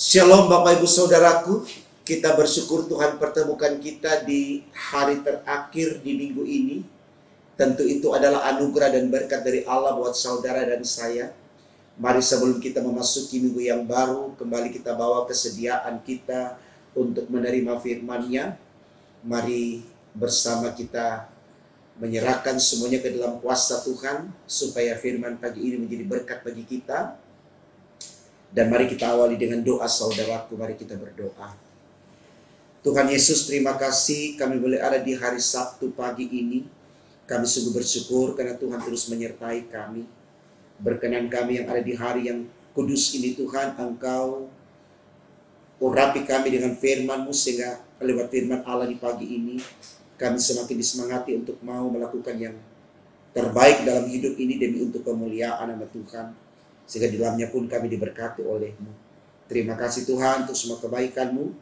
Shalom Bapak Ibu Saudaraku, kita bersyukur Tuhan pertemukan kita di hari terakhir di minggu ini. Tentu itu adalah anugerah dan berkat dari Allah buat saudara dan saya. Mari sebelum kita memasuki minggu yang baru, kembali kita bawa kesediaan kita untuk menerima firman-Nya. Mari bersama kita menyerahkan semuanya ke dalam kuasa Tuhan, supaya firman pagi ini menjadi berkat bagi kita. Dan mari kita awali dengan doa saudaraku, mari kita berdoa. Tuhan Yesus, terima kasih kami boleh ada di hari Sabtu pagi ini. Kami sungguh bersyukur karena Tuhan terus menyertai kami. Berkenan kami yang ada di hari yang kudus ini Tuhan, Engkau urapi kami dengan firman-Mu, sehingga lewat firman Allah di pagi ini kami semakin disemangati untuk mau melakukan yang terbaik dalam hidup ini demi untuk kemuliaan nama Tuhan. Sehingga di dalamnya pun kami diberkati oleh-Mu. Terima kasih Tuhan untuk semua kebaikan-Mu.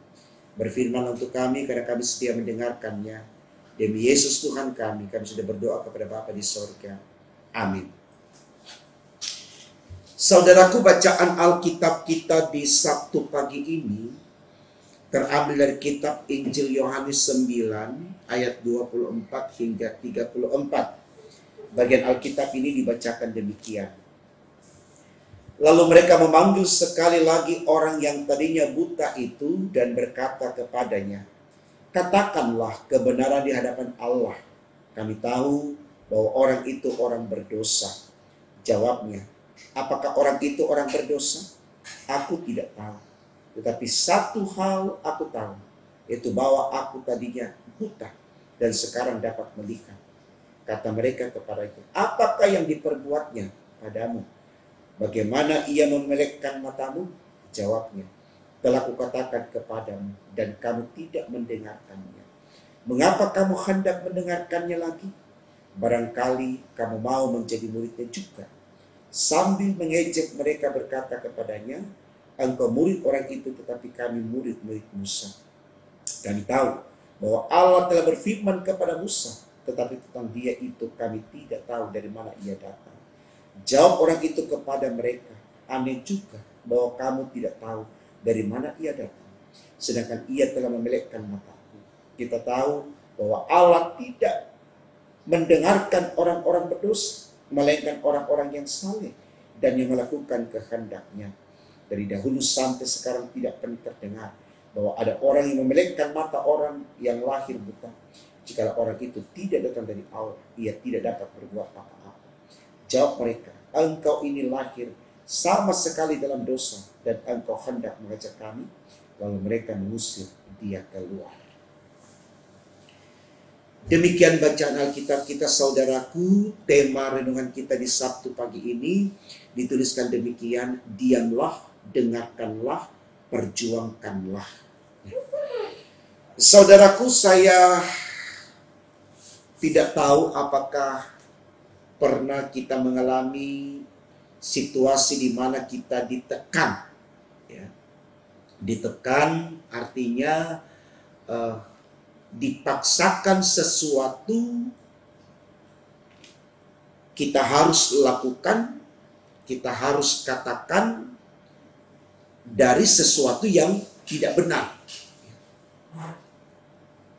Berfirman untuk kami karena kami setia mendengarkannya. Demi Yesus Tuhan kami sudah berdoa kepada Bapa di sorga. Amin. Saudaraku, bacaan Alkitab kita di Sabtu pagi ini terambil dari kitab Injil Yohanes 9 ayat 24 hingga 34. Bagian Alkitab ini dibacakan demikian. Lalu mereka memanggil sekali lagi orang yang tadinya buta itu dan berkata kepadanya, "Katakanlah kebenaran di hadapan Allah. Kami tahu bahwa orang itu orang berdosa." Jawabnya, "Apakah orang itu orang berdosa? Aku tidak tahu. Tetapi satu hal aku tahu, yaitu bahwa aku tadinya buta dan sekarang dapat melihat." Kata mereka kepadanya, "Apakah yang diperbuatnya padamu? Bagaimana ia memelekkan matamu?" Jawabnya, "Telah kukatakan kepadamu dan kamu tidak mendengarkannya. Mengapa kamu hendak mendengarkannya lagi? Barangkali kamu mau menjadi muridnya juga." Sambil mengejek mereka berkata kepadanya, "Engkau murid orang itu, tetapi kami murid-murid Musa. Kami tahu bahwa Allah telah berfirman kepada Musa, tetapi tentang dia itu kami tidak tahu dari mana ia datang." Jawab orang itu kepada mereka, "Aneh juga bahwa kamu tidak tahu dari mana ia datang, sedangkan ia telah memelekkan mataku. Kita tahu bahwa Allah tidak mendengarkan orang-orang berdosa, melainkan orang-orang yang saleh dan yang melakukan kehendaknya. Dari dahulu sampai sekarang tidak pernah terdengar bahwa ada orang yang memelekkan mata orang yang lahir buta. Jika orang itu tidak datang dari Allah, ia tidak dapat berbuat apa-apa." Jawab mereka, "Engkau ini lahir sama sekali dalam dosa, dan engkau hendak mengajak kami?" Lalu mereka mengusir dia keluar. Demikian bacaan Alkitab kita saudaraku. Tema renungan kita di Sabtu pagi ini dituliskan demikian, "Diamlah, dengarkanlah, perjuangkanlah." Saudaraku, saya tidak tahu apakah pernah kita mengalami situasi di mana kita ditekan. Ya. Ditekan artinya dipaksakan sesuatu kita harus lakukan, kita harus katakan dari sesuatu yang tidak benar.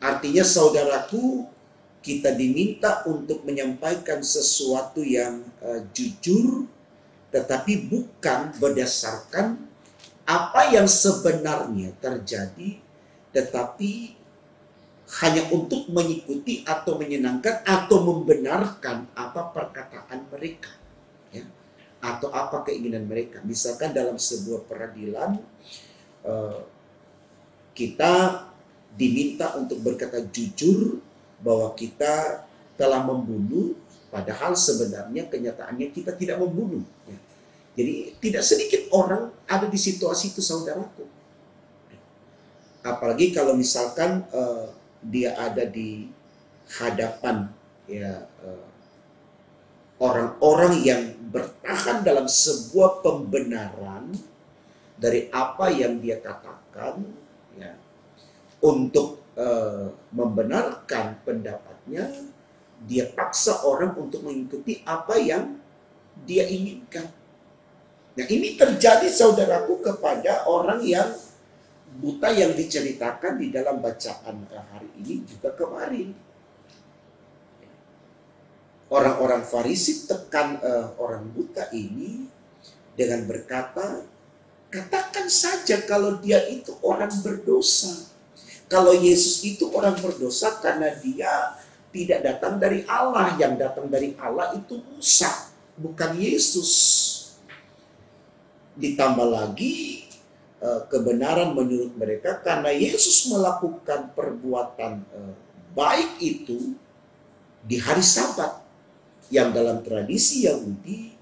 Artinya saudaraku, kita diminta untuk menyampaikan sesuatu yang jujur, tetapi bukan berdasarkan apa yang sebenarnya terjadi, tetapi hanya untuk mengikuti atau menyenangkan atau membenarkan apa perkataan mereka, ya, atau apa keinginan mereka. Misalkan dalam sebuah peradilan, kita diminta untuk berkata jujur bahwa kita telah membunuh, padahal sebenarnya kenyataannya kita tidak membunuh. Ya. Jadi tidak sedikit orang ada di situasi itu saudaraku. Apalagi kalau misalkan dia ada di hadapan ya orang-orang yang bertahan dalam sebuah pembenaran dari apa yang dia katakan, ya, untuk membenarkan pendapatnya, dia paksa orang untuk mengikuti apa yang dia inginkan. Nah, ini terjadi saudaraku kepada orang yang buta yang diceritakan di dalam bacaan hari ini juga kemarin. Orang-orang Farisi tekan orang buta ini dengan berkata, katakan saja kalau dia itu orang berdosa. Kalau Yesus itu orang berdosa karena dia tidak datang dari Allah. Yang datang dari Allah itu Musa, bukan Yesus. Ditambah lagi kebenaran menurut mereka karena Yesus melakukan perbuatan baik itu di hari Sabat, yang dalam tradisi Yahudi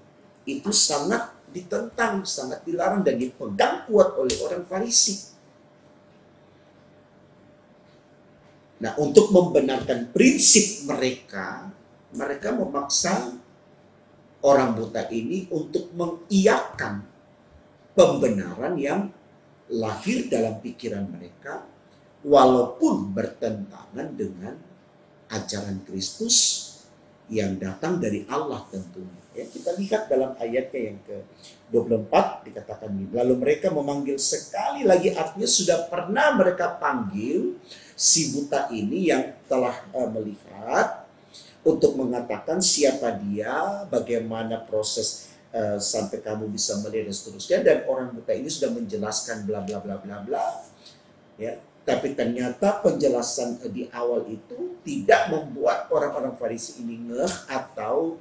itu sangat ditentang, sangat dilarang dan dipegang kuat oleh orang Farisi. Nah, untuk membenarkan prinsip mereka, mereka memaksa orang buta ini untuk mengiyakan pembenaran yang lahir dalam pikiran mereka, walaupun bertentangan dengan ajaran Kristus yang datang dari Allah tentunya. Ya, kita lihat dalam ayatnya yang ke-24 dikatakan ini. Lalu mereka memanggil sekali lagi, artinya sudah pernah mereka panggil si buta ini yang telah melihat untuk mengatakan siapa dia, bagaimana proses sampai kamu bisa melihat dan seterusnya, dan orang buta ini sudah menjelaskan bla bla bla bla bla, ya. Tapi ternyata penjelasan di awal itu tidak membuat orang-orang Farisi ini ngeh atau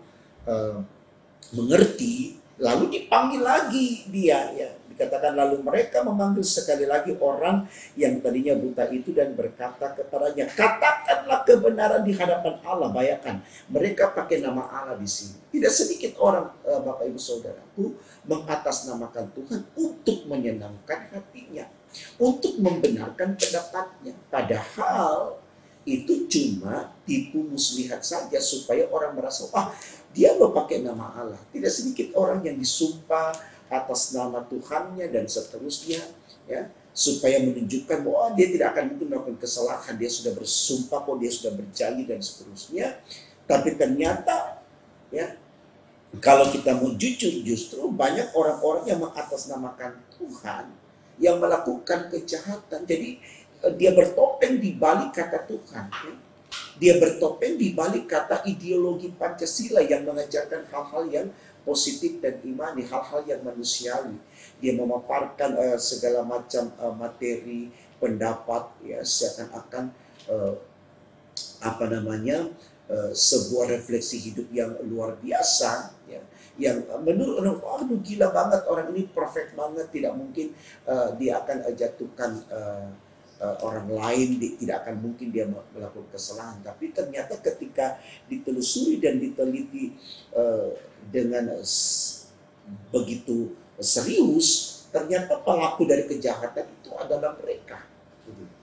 mengerti. Lalu dipanggil lagi dia, ya. Dikatakan lalu mereka memanggil sekali lagi orang yang tadinya buta itu dan berkata kepadanya, katakanlah kebenaran di hadapan Allah. Bayangkan, mereka pakai nama Allah di sini. Tidak sedikit orang, Bapak Ibu Saudaraku, mengatasnamakan Tuhan untuk menyenangkan hatinya, untuk membenarkan pendapatnya. Padahal itu cuma tipu muslihat saja supaya orang merasa, dia lo pakai nama Allah. Tidak sedikit orang yang disumpah atas nama Tuhannya dan seterusnya, ya, supaya menunjukkan bahwa dia tidak akan mungkin melakukan kesalahan. Dia sudah bersumpah kok, dia sudah berjanji dan seterusnya. Tapi ternyata, ya, kalau kita mau jujur, justru banyak orang-orang yang mengatasnamakan Tuhan yang melakukan kejahatan. Jadi dia bertopeng di balik kata Tuhan, ya. Dia bertopeng di balik kata ideologi Pancasila yang mengajarkan hal-hal yang positif dan imani, hal-hal yang manusiawi. Dia memaparkan segala macam materi, pendapat, ya, seakan-akan sebuah refleksi hidup yang luar biasa, ya, yang menurut orang, waduh gila banget, orang ini perfect banget, tidak mungkin dia akan jatuhkan orang lain, tidak akan mungkin dia melakukan kesalahan. Tapi ternyata ketika ditelusuri dan diteliti dengan begitu serius, ternyata pelaku dari kejahatan itu adalah mereka.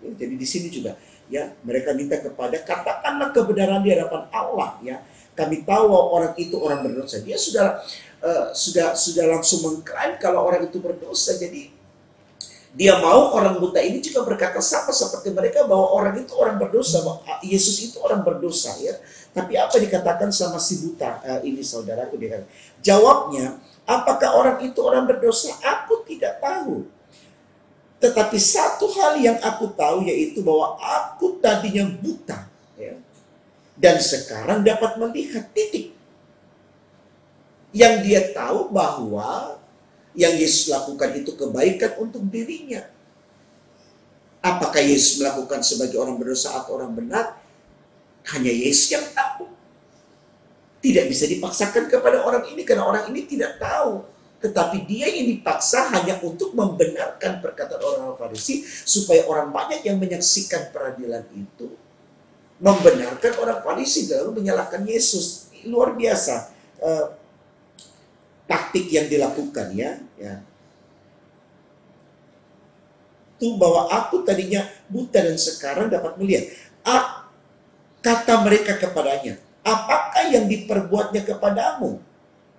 Jadi di sini juga, ya, mereka minta kepada, katakanlah kebenaran di hadapan Allah, ya. Kami tahu orang itu orang berdosa. Dia sudah langsung mengklaim kalau orang itu berdosa. Jadi dia mau orang buta ini juga berkata sama seperti mereka bahwa orang itu orang berdosa, bahwa Yesus itu orang berdosa, ya. Tapi apa dikatakan sama si buta ini, saudaraku? Dia kata, jawabnya, apakah orang itu orang berdosa? Aku tidak tahu. Tetapi satu hal yang aku tahu, yaitu bahwa aku tadinya buta, ya, dan sekarang dapat melihat, titik. Yang dia tahu bahwa yang Yesus lakukan itu kebaikan untuk dirinya. Apakah Yesus melakukan sebagai orang berdosa atau orang benar? Hanya Yesus yang tahu. Tidak bisa dipaksakan kepada orang ini karena orang ini tidak tahu. Tetapi dia yang dipaksa hanya untuk membenarkan perkataan orang-orang Farisi supaya orang banyak yang menyaksikan peradilan itu membenarkan orang Farisi lalu menyalahkan Yesus. Luar biasa taktik yang dilakukan, ya. Itu bahwa aku tadinya buta dan sekarang dapat melihat. Kata mereka kepadanya, apakah yang diperbuatnya kepadamu?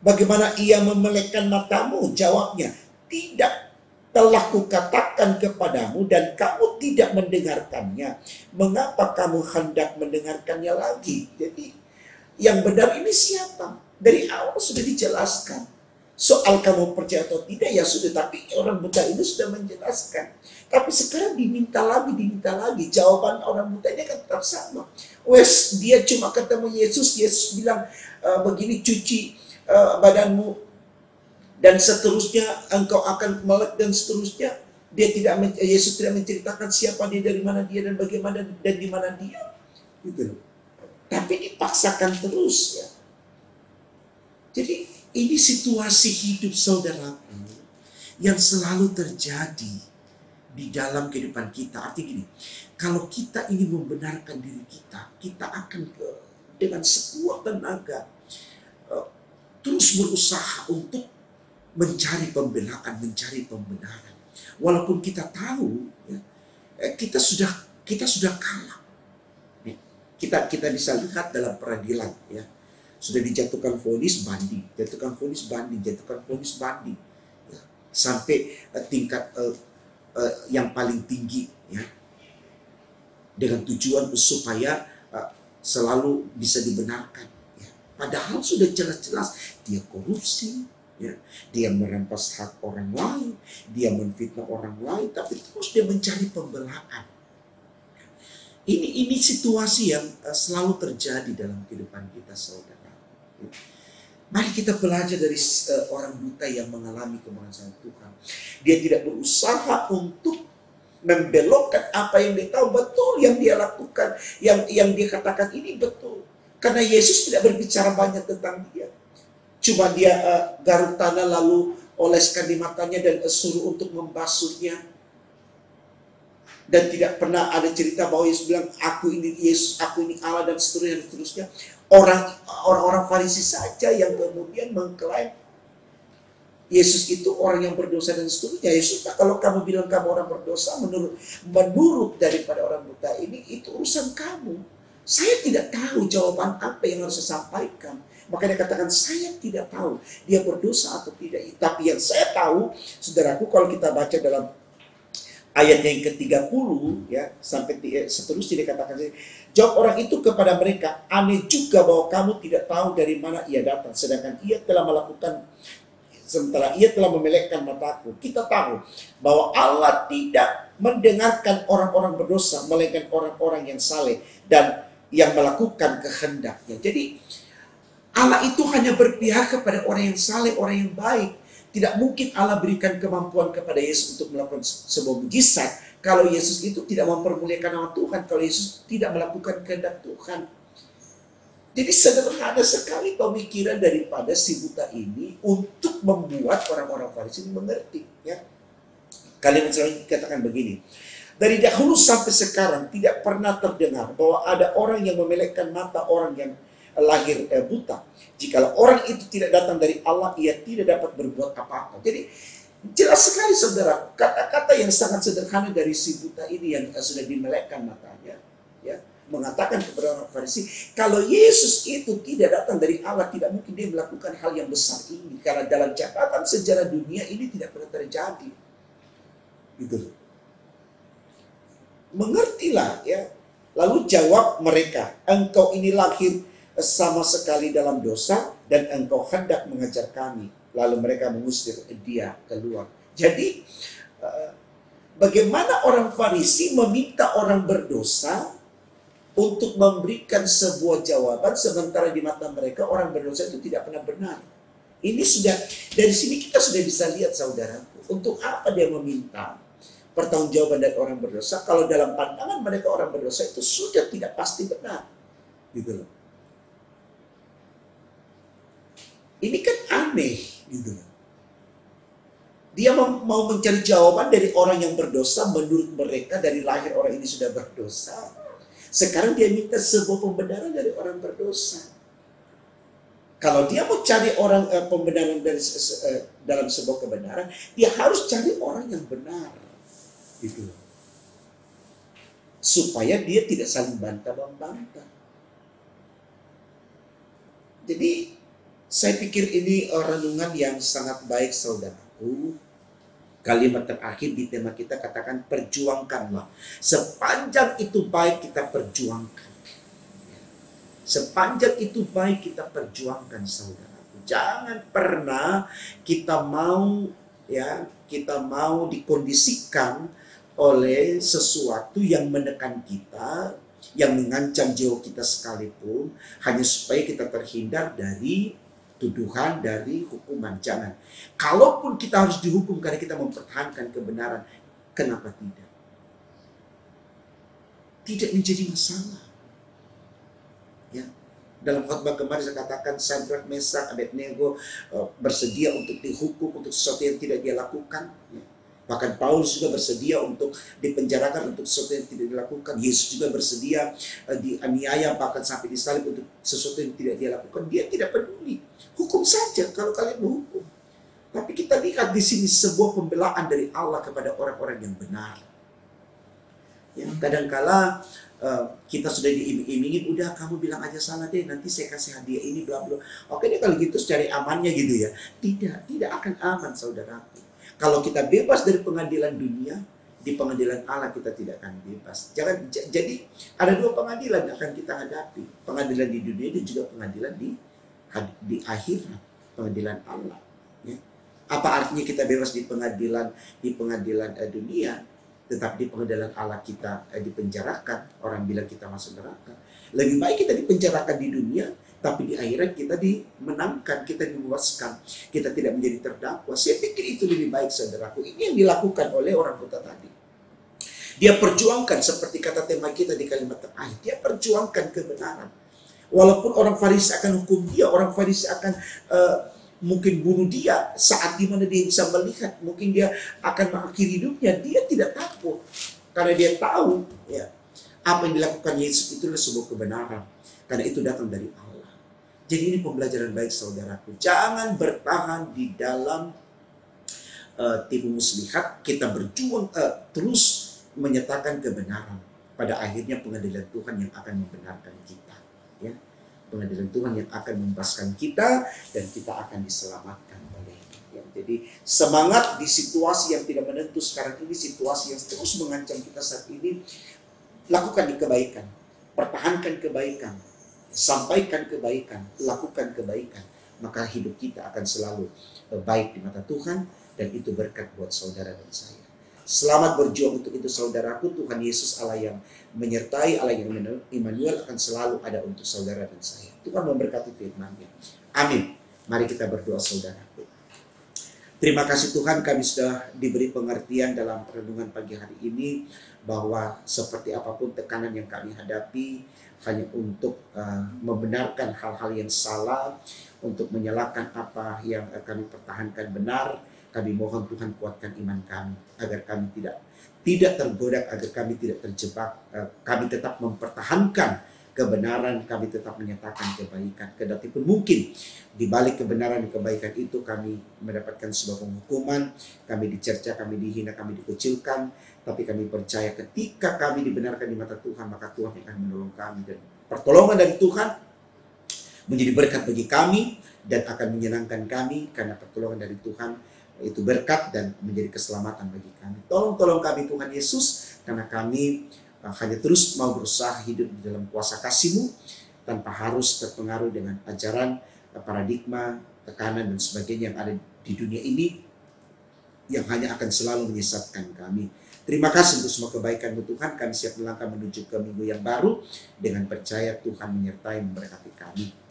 Bagaimana ia memelekkan matamu? Jawabnya, tidak, telah kukatakan kepadamu dan kamu tidak mendengarkannya. Mengapa kamu hendak mendengarkannya lagi? Jadi yang benar ini siapa? Dari awal sudah dijelaskan. Soal kamu percaya atau tidak, ya sudah. Tapi orang buta ini sudah menjelaskan. Tapi sekarang diminta lagi. Jawaban orang buta ini kan tetap sama. Wes, dia cuma ketemu Yesus. Yesus bilang, begini, cuci badanmu. Dan seterusnya, engkau akan melek dan seterusnya. Yesus tidak menceritakan siapa dia, dari mana dia, dan bagaimana, dan di mana dia. Gitu. Tapi dipaksakan terus, ya. Jadi, ini situasi hidup saudaraku yang selalu terjadi di dalam kehidupan kita. Artinya gini, kalau kita ini membenarkan diri kita, kita akan dengan sekuat tenaga terus berusaha untuk mencari pembelaan, mencari pembenaran. Walaupun kita tahu, ya, kita sudah kalah. Kita bisa lihat dalam peradilan, ya. Sudah dijatuhkan vonis banding, jatuhkan vonis banding, jatuhkan vonis banding, ya. Sampai tingkat yang paling tinggi, ya, dengan tujuan supaya selalu bisa dibenarkan, ya. Padahal sudah jelas-jelas dia korupsi, ya, dia merampas hak orang lain, dia menfitnah orang lain, tapi terus dia mencari pembelaan. Ini situasi yang selalu terjadi dalam kehidupan kita, saudara. Mari kita belajar dari orang buta yang mengalami kemurahan Tuhan. Dia tidak berusaha untuk membelokkan apa yang dia tahu. Betul yang dia lakukan, yang dia katakan ini betul. Karena Yesus tidak berbicara banyak tentang dia. Cuma dia garuk tanah lalu oleskan di matanya dan suruh untuk membasuhnya. Dan tidak pernah ada cerita bahwa Yesus bilang, aku ini Yesus, aku ini Allah, dan seterusnya. Orang-orang Farisi saja yang kemudian mengklaim Yesus itu orang yang berdosa dan seterusnya. Yesus, kalau kamu bilang kamu orang berdosa, menurut daripada orang buta ini, itu urusan kamu. Saya tidak tahu jawaban apa yang harus saya sampaikan. Makanya katakan, saya tidak tahu dia berdosa atau tidak. Tapi yang saya tahu, saudaraku, kalau kita baca dalam ayat yang ke-30, ya, sampai seterusnya dikatakan, jawab orang itu kepada mereka, aneh juga bahwa kamu tidak tahu dari mana ia datang, sedangkan ia telah melakukan, sementara ia telah memelekkan mataku. Kita tahu bahwa Allah tidak mendengarkan orang-orang berdosa, melainkan orang-orang yang saleh dan yang melakukan kehendaknya. Jadi Allah itu hanya berpihak kepada orang yang saleh, orang yang baik. Tidak mungkin Allah berikan kemampuan kepada Yesus untuk melakukan sebuah mujizat kalau Yesus itu tidak mempermuliakan nama Tuhan, kalau Yesus tidak melakukan kehendak Tuhan. Jadi sederhana sekali pemikiran daripada si buta ini untuk membuat orang-orang Farisi mengerti, ya. Kalimat selanjutnya dikatakan begini, dari dahulu sampai sekarang tidak pernah terdengar bahwa ada orang yang memelekkan mata orang yang lahir buta. Jikalau orang itu tidak datang dari Allah, ia tidak dapat berbuat apa-apa. Jadi jelas sekali, saudara, kata-kata yang sangat sederhana dari si buta ini yang sudah dimelekkan matanya, ya, mengatakan kepada orang Farisi, kalau Yesus itu tidak datang dari Allah, tidak mungkin dia melakukan hal yang besar ini, karena dalam catatan sejarah dunia ini tidak pernah terjadi. Gitu. Mengertilah, ya. Lalu jawab mereka, engkau ini lahir sama sekali dalam dosa dan engkau hendak mengajar kami. Lalu mereka mengusir dia keluar. Jadi bagaimana orang Farisi meminta orang berdosa untuk memberikan sebuah jawaban, sementara di mata mereka orang berdosa itu tidak pernah benar. Ini sudah, dari sini kita sudah bisa lihat, saudaraku, untuk apa dia meminta pertanggungjawaban dari orang berdosa kalau dalam pandangan mereka orang berdosa itu sudah tidak pasti benar. Gitu loh. Ini kan aneh, gitu. Dia mau mencari jawaban dari orang yang berdosa. Menurut mereka dari lahir orang ini sudah berdosa. Sekarang dia minta sebuah pembenaran dari orang berdosa. Kalau dia mau cari orang pembenaran dari dalam sebuah kebenaran, dia harus cari orang yang benar, gitu. Supaya dia tidak saling bantah-membantah. Jadi saya pikir ini renungan yang sangat baik, saudaraku. Kalimat terakhir di tema kita katakan perjuangkanlah. Sepanjang itu baik kita perjuangkan. Sepanjang itu baik kita perjuangkan, saudaraku. Jangan pernah kita mau kita mau dikondisikan oleh sesuatu yang menekan kita, yang mengancam jiwa kita sekalipun, hanya supaya kita terhindar dari tuduhan, dari hukuman. Jangan. Kalaupun kita harus dihukum karena kita mempertahankan kebenaran, kenapa tidak? Tidak menjadi masalah. Ya. Dalam khotbah kemarin saya katakan Sadrak, Mesak, Abednego bersedia untuk dihukum untuk sesuatu yang tidak dia lakukan. Bahkan Paulus juga bersedia untuk dipenjarakan untuk sesuatu yang tidak dilakukan. Yesus juga bersedia dianiaya bahkan sampai disalib untuk sesuatu yang tidak dia lakukan. Dia tidak peduli. Hukum saja kalau kalian menghukum. Tapi kita lihat di sini sebuah pembelaan dari Allah kepada orang-orang yang benar. Ya, kadangkala kita sudah diiming-imingin, udah kamu bilang aja salah deh, nanti saya kasih hadiah ini, bla bla. Oke deh kalau gitu cari amannya gitu ya. Tidak akan aman saudaraku. Kalau kita bebas dari pengadilan dunia, di pengadilan Allah kita tidak akan bebas. Jadi ada dua pengadilan yang akan kita hadapi, pengadilan di dunia dan juga pengadilan di akhirat, pengadilan Allah. Ya. Apa artinya kita bebas di pengadilan dunia? Tetap di pengadilan Allah kita dipenjarakan, orang bilang kita masuk neraka. Lebih baik kita dipenjarakan di dunia, tapi di akhirat kita dimenangkan, kita dibebaskan, kita tidak menjadi terdakwa. Saya pikir itu lebih baik saudaraku. Ini yang dilakukan oleh orang kota tadi. Dia perjuangkan seperti kata tema kita di kalimat terakhir. Dia perjuangkan kebenaran. Walaupun orang Farisi akan hukum dia, orang Farisi akan mungkin bunuh dia saat dimana dia bisa melihat mungkin dia akan mengakhiri hidupnya, dia tidak takut karena dia tahu ya apa yang dilakukan Yesus itu adalah sebuah kebenaran karena itu datang dari Allah. Jadi ini pembelajaran baik saudaraku, jangan bertahan di dalam tipu muslihat. Kita berjuang terus menyatakan kebenaran, pada akhirnya pengadilan Tuhan yang akan membenarkan kita ya. Pengadilan Tuhan yang akan membebaskan kita dan kita akan diselamatkan oleh-Nya. Ya, jadi semangat di situasi yang tidak menentu sekarang ini, situasi yang terus mengancam kita saat ini, lakukan kebaikan, pertahankan kebaikan, sampaikan kebaikan, lakukan kebaikan, maka hidup kita akan selalu baik di mata Tuhan dan itu berkat buat saudara dan saya. Selamat berjuang untuk itu saudaraku. Tuhan Yesus Allah yang menyertai, Allah yang Immanuel akan selalu ada untuk saudara dan saya. Tuhan memberkati firman-Nya. Amin. Mari kita berdoa saudaraku. Terima kasih Tuhan, kami sudah diberi pengertian dalam renungan pagi hari ini bahwa seperti apapun tekanan yang kami hadapi hanya untuk membenarkan hal-hal yang salah, untuk menyalahkan apa yang kami pertahankan benar. Kami mohon Tuhan kuatkan iman kami agar kami tidak tergoda, agar kami tidak terjebak. Kami tetap mempertahankan kebenaran, kami tetap menyatakan kebaikan. Kendati pun mungkin di balik kebenaran dan kebaikan itu kami mendapatkan sebuah penghukuman, kami dicerca, kami dihina, kami dikucilkan. Tapi kami percaya ketika kami dibenarkan di mata Tuhan, maka Tuhan akan menolong kami. Dan pertolongan dari Tuhan menjadi berkat bagi kami dan akan menyenangkan kami karena pertolongan dari Tuhan itu berkat dan menjadi keselamatan bagi kami. Tolong kami Tuhan Yesus, karena kami hanya terus mau berusaha hidup di dalam kuasa kasih-Mu tanpa harus terpengaruh dengan ajaran, paradigma, tekanan dan sebagainya yang ada di dunia ini yang hanya akan selalu menyesatkan kami. Terima kasih untuk semua kebaikan-Mu Tuhan. Kami siap melangkah menuju ke minggu yang baru dengan percaya Tuhan menyertai memberkati kami.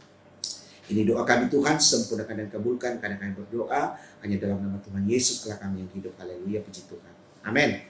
Ini doa kami Tuhan, sempurnakan dan kabulkan karena kami berdoa hanya dalam nama Tuhan Yesus telah kami yang hidup. Haleluya, puji Tuhan. Amin.